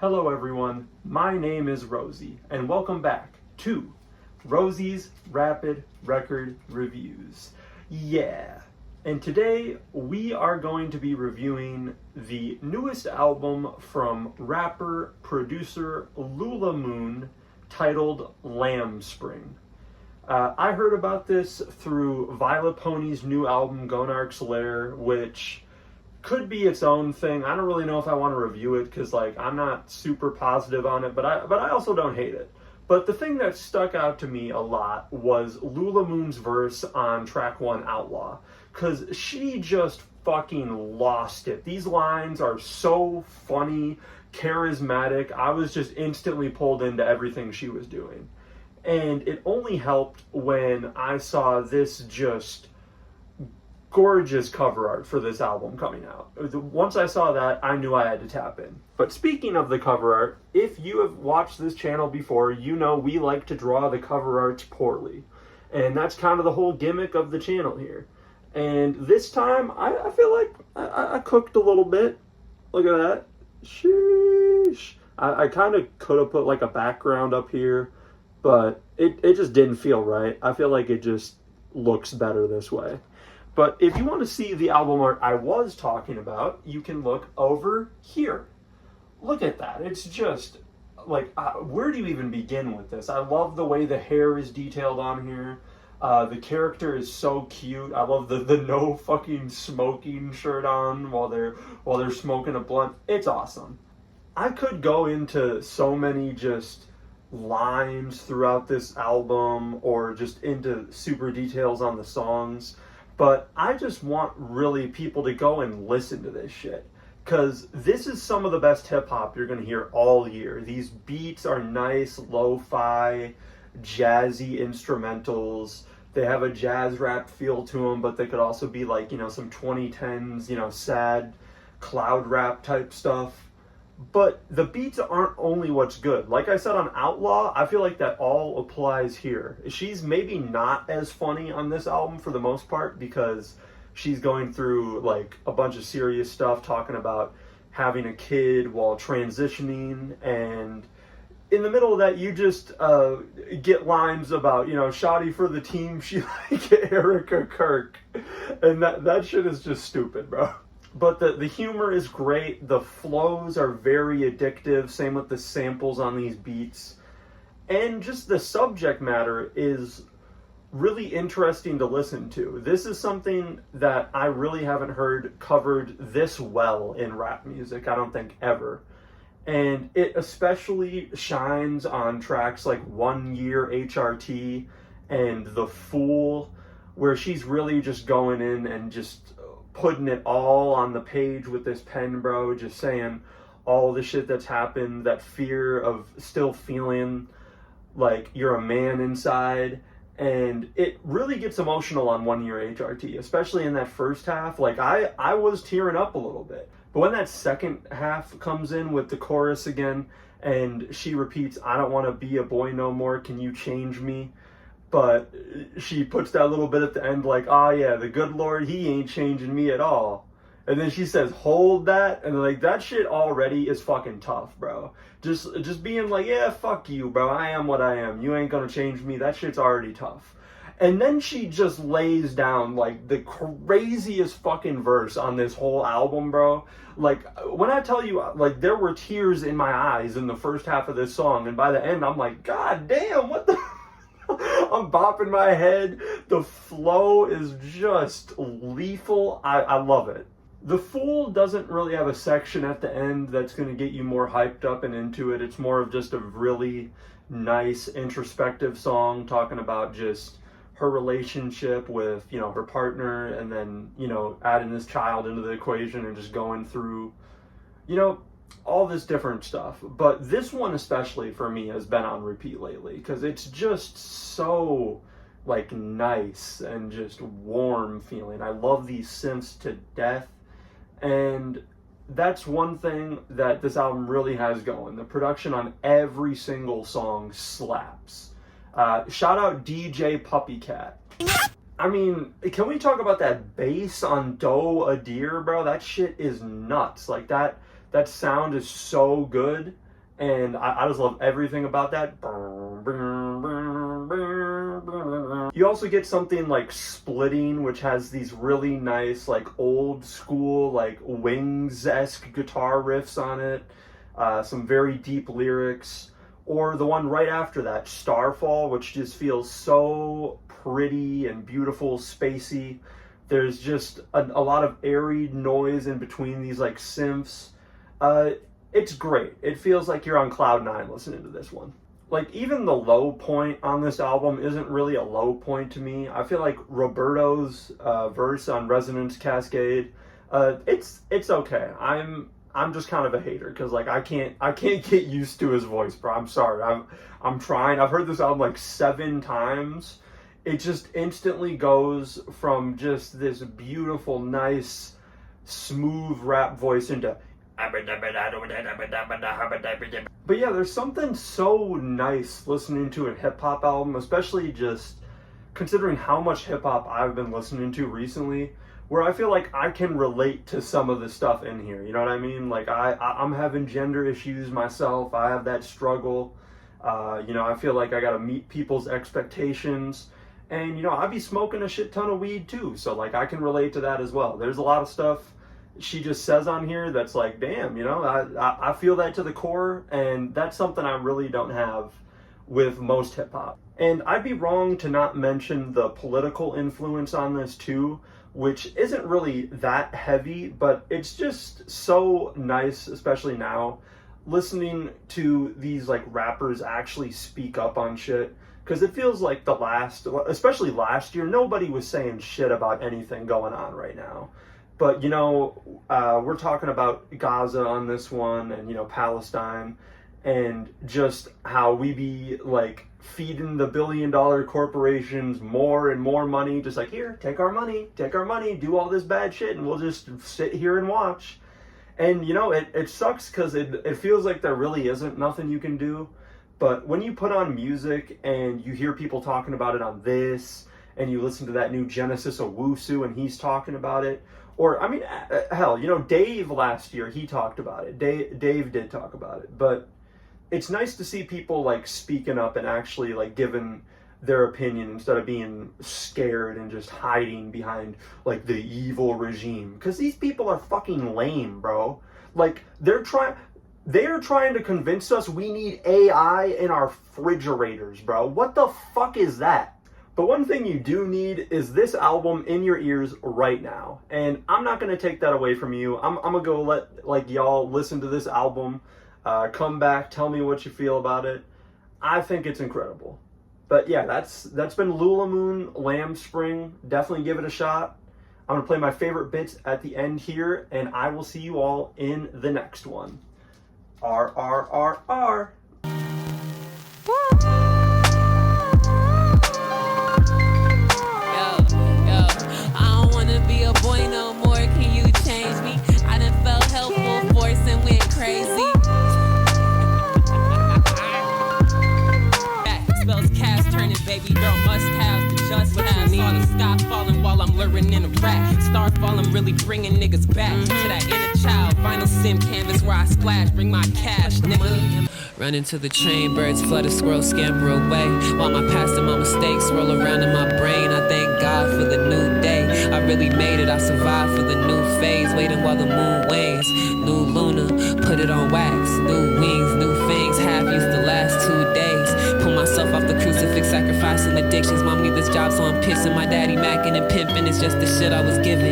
Hello everyone, my name is Rosie, and welcome back to Rosie's Rapid Record Reviews. Yeah, and today we are going to be reviewing the newest album from rapper-producer Lulamoon titled Lambspring. I heard about this through Violet Pony's new album, Gonarch's Lair, which could be its own thing. I don't really know if I want to review it because I'm not super positive on it, but I also don't hate it. But the thing that stuck out to me a lot was Lulamoon's verse on track 1, Outlaw, because she just fucking lost it. These lines are so funny, charismatic. I was just instantly pulled into everything she was doing. And it only helped when I saw this just gorgeous cover art for this album coming out. Once I saw that, I knew I had to tap in. But speaking of the cover art, if you have watched this channel before, you know we like to draw the cover arts poorly. And that's kind of the whole gimmick of the channel here. And this time, I feel like I cooked a little bit. Look at that. Sheesh. I kind of could have put like a background up here, but it just didn't feel right. I feel like it just looks better this way. But if you want to see the album art I was talking about, you can look over here. Look at that. It's just, where do you even begin with this? I love the way the hair is detailed on here. The character is so cute. I love the no fucking smoking shirt on while they're smoking a blunt. It's awesome. I could go into so many just lines throughout this album or just into super details on the songs. But I just want really people to go and listen to this shit. Because this is some of the best hip-hop you're going to hear all year. These beats are nice, lo-fi, jazzy instrumentals. They have a jazz rap feel to them, but they could also be some 2010s, sad cloud rap type stuff. But the beats aren't only what's good. Like I said on Outlaw, I feel like that all applies here. She's maybe not as funny on this album for the most part because she's going through a bunch of serious stuff, talking about having a kid while transitioning, and in the middle of that you just get lines about, shoddy for the team, she like Erica Kirk, and that shit is just stupid, bro. But the humor is great, the flows are very addictive, same with the samples on these beats, and just the subject matter is really interesting to listen to. This is something that I really haven't heard covered this well in rap music, I don't think ever. And it especially shines on tracks like 1 Year HRT and The Fool, where she's really just going in and just putting it all on the page with this pen, bro, just saying all the shit that's happened, that fear of still feeling like you're a man inside. And it really gets emotional on 1 Year HRT, especially in that first half. I was tearing up a little bit. But when that second half comes in with the chorus again, and she repeats, "I don't want to be a boy no more, can you change me?" But she puts that little bit at the end "Oh yeah, the good Lord, he ain't changing me at all." And then she says, "Hold that." And that shit already is fucking tough, bro. Just being "Yeah, fuck you, bro. I am what I am. You ain't gonna change me." That shit's already tough. And then she just lays down the craziest fucking verse on this whole album, bro. When I tell you, there were tears in my eyes in the first half of this song, and by the end I'm like, God damn, what the I'm bopping my head. The flow is just lethal. I love it. The Fool doesn't really have a section at the end that's going to get you more hyped up and into it. It's more of just a really nice introspective song talking about just her relationship with, her partner, and then, adding this child into the equation and just going through, all this different stuff. But this one especially for me has been on repeat lately because it's just so nice and just warm feeling. I love these synths to death, and that's one thing that this album really has going. The production on every single song slaps. Shout out DJ Puppycat. I mean, can we talk about that bass on Doe a Deer, bro? That shit is nuts. That sound is so good. and I just love everything about that. You also get something like Splitting, which has these really nice, like old school, like Wings-esque guitar riffs on it, some very deep lyrics. Or the one right after that, Starfall, which just feels so pretty and beautiful, spacey. There's just a lot of airy noise in between these like synths. It's great. It feels like you're on cloud nine listening to this one. Like, even the low point on this album isn't really a low point to me. I feel like Roberto's verse on Resonance Cascade, it's okay. I'm just kind of a hater because like I can't get used to his voice, bro. I'm sorry. I'm trying. I've heard this album like 7 times. It just instantly goes from just this beautiful, nice, smooth rap voice into. But yeah, there's something so nice listening to a hip-hop album, especially just considering how much hip-hop I've been listening to recently, where I feel like I can relate to some of the stuff in here. You know what I mean? Like, I'm having gender issues myself. I have that struggle. I feel like I gotta meet people's expectations. And, I'd be smoking a shit ton of weed too. So, like, I can relate to that as well. There's a lot of stuff she just says on here that's like, damn, I feel that to the core, and that's something I really don't have with most hip-hop. And I'd be wrong to not mention the political influence on this too, which isn't really that heavy, but it's just so nice, especially now, listening to these like rappers actually speak up on shit. Because it feels like especially last year, nobody was saying shit about anything going on right now. But, we're talking about Gaza on this one and, Palestine, and just how we be, like, feeding the billion-dollar corporations more and more money. Just like, here, take our money, do all this bad shit, and we'll just sit here and watch. And, it sucks because it feels like there really isn't nothing you can do. But when you put on music and you hear people talking about it on this, and you listen to that new Genesis Owusu and he's talking about it, or, I mean, hell, Dave last year, he talked about it. Dave did talk about it. But it's nice to see people, like, speaking up and actually, like, giving their opinion instead of being scared and just hiding behind, like, the evil regime. Because these people are fucking lame, bro. Like, they're trying to convince us we need AI in our refrigerators, bro. What the fuck is that? But one thing you do need is this album in your ears right now. And I'm not going to take that away from you. I'm going to go let, like, y'all listen to this album. Come back, tell me what you feel about it. I think it's incredible. But yeah, that's been Lulamoon, Lambspring. Definitely give it a shot. I'm going to play my favorite bits at the end here. And I will see you all in the next one. RRRR. Boy, no more, can you change me? I done felt helpful, force and went crazy. Spells cast turning, baby girl must have the just have. Saw the sky falling while I'm luring in a rat. Star falling, really bringing niggas back to that inner child. Vinyl sim canvas where I splash, bring my cash, nigga. Run into the train, birds flutter, squirrels scamper away. While my past and my mistakes swirl around in my brain, I thank God for the new day. I really made it, I survived for the new phase. Waiting while the moon wanes. New Luna, put it on wax. New wings, new fangs, half used to last 2 days. Pull myself off the crucifix, sacrificing addictions. Mom need this job, so I'm pissing. My daddy macking and pimping, it's just the shit I was given.